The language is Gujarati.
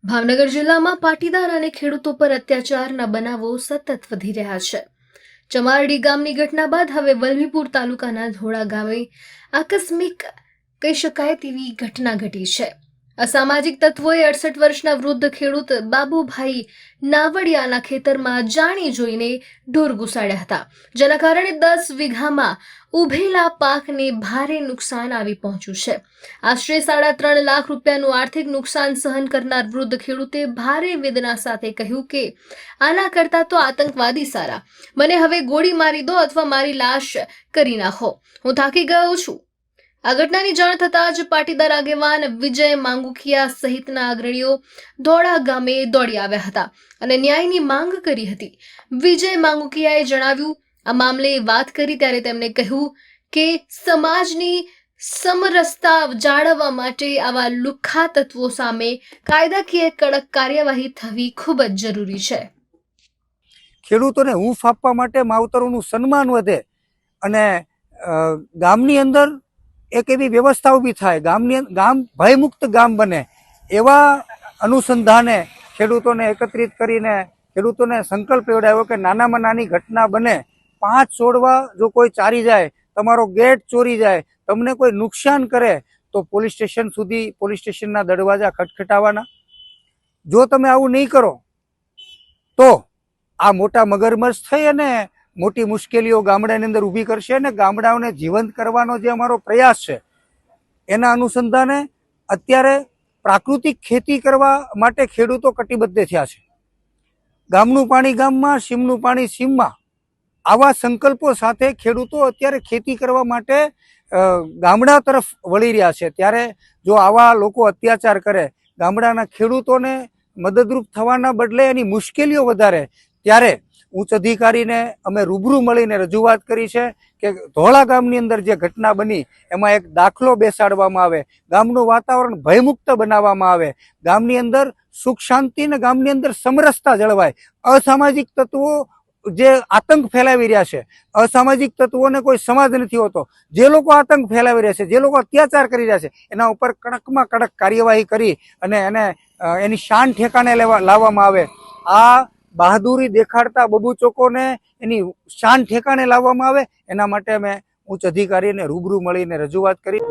ભાવનગર જિલ્લામાં પાટીદાર અને ખેડૂતો પર અત્યાચારના બનાવો સતત વધી રહ્યા છે। ચમારડી ગામની ઘટના બાદ હવે વલભીપુર તાલુકાના ધોળા ગામે આકસ્મિક કહી શકાય તેવી ઘટના ઘટી છે। અસામાજિક તત્વોએ 68 વર્ષના વૃદ્ધ ખેડૂત બાબુભાઈ નાવડિયાના ખેતરમાં જાણી જોઈને ઢોર ઘુસાડ્યા હતા, જેના કારણે 10 વીઘામાં ઉભેલા પાકને ભારે નુકસાન આવી પહોંચ્યું છે। આશરે 3.5 લાખ રૂપિયાનું આર્થિક નુકસાન સહન કરનાર વૃદ્ધ ખેડૂતે ભારે વેદના સાથે કહ્યું કે આના કરતા તો આતંકવાદી સારા, મને હવે ગોળી મારી દો અથવા મારી લાશ કરી નાખો, હું થાકી ગયો છું। આ ઘટનાની જાણ થતાં જ પાટીદાર આગેવાન વિજય માંગુકિયા સહિતના અગ્રણીઓ ધોળા ગામે દોડી આવ્યા હતા અને ન્યાયની માંગ કરી હતી। વિજય માંગુકિયાએ જણાવ્યું, આ મામલે વાત કરી ત્યારે તેમણે કહ્યું કે સમાજની સમરસતા જાળવવા માટે આવા લુખ્ખા તત્વો સામે કાયદાકીય કડક કાર્યવાહી થવી ખૂબ જ જરૂરી છે। ખેડૂતોને હૂંફ આપવા માટે માવતરોનું સન્માન વધે અને ગામની અંદર એક એવી વ્યવસ્થા ઊભી થાય, ગામ ભયમુક્ત ગામ બને, એવા અનુસંધાને ખેડૂતોને એકત્રિત કરીને ખેડૂતોને સંકલ્પ લેવડાવ્યો કે નાનામાં નાની ઘટના બને, 5 છોડવા જો કોઈ ચારી જાય, તમારો ગેટ ચોરી જાય, તમને કોઈ નુકસાન કરે તો પોલીસ સ્ટેશન સુધી પોલીસ સ્ટેશનના દરવાજા ખટખટાવવાના। જો તમે આવું નહીં કરો તો આ મોટા મગરમચ્છ થઈ અને મોટી મુશ્કેલીઓ ગામડાની અંદર ઊભી કરશે અને ગામડાઓને જીવંત કરવાનો જે અમારો પ્રયાસ છે એના અનુસંધાને અત્યારે પ્રાકૃતિક ખેતી કરવા માટે ખેડૂતો કટિબદ્ધ થયા છે। ગામનું પાણી ગામમાં, સીમનું પાણી સીમમાં, આવા સંકલ્પો સાથે ખેડૂતો અત્યારે ખેતી કરવા માટે ગામડા તરફ વળી રહ્યા છે। ત્યારે જો આવા લોકો અત્યાચાર કરે, ગામડાના ખેડૂતોને મદદરૂપ થવાના બદલે એની મુશ્કેલીઓ વધારે, ત્યારે ઉચ્ચ અધિકારીને અમે રૂબરૂ મળીને રજૂઆત કરી છે કે ધોળા ગામની અંદર જે ઘટના બની એમાં એક દાખલો બેસાડવામાં આવે, ગામનું વાતાવરણ ભયમુક્ત બનાવવામાં આવે, ગામની અંદર સુખ શાંતિ ને ગામની અંદર સમરસતા જળવાય। અસામાજિક તત્વો જે આતંક ફેલાવી રહ્યા છે, અસામાજિક તત્વોને કોઈ સમાજ નથી હોતો, જે લોકો આતંક ફેલાવી રહ્યા છે, જે લોકો અત્યાચાર કરી રહ્યા છે, એના ઉપર કડકમાં કડક કાર્યવાહી કરી અને એને એની શાન ઠેકાણે લાવવામાં આવે। આ બહાદુરી દેખાડતા બબૂચકોને એની શાન ઠેકાણે લાવવામાં આવે, એના માટે અમે ઉચ્ચ અધિકારીને રૂબરૂ મળીને રજૂઆત કરી।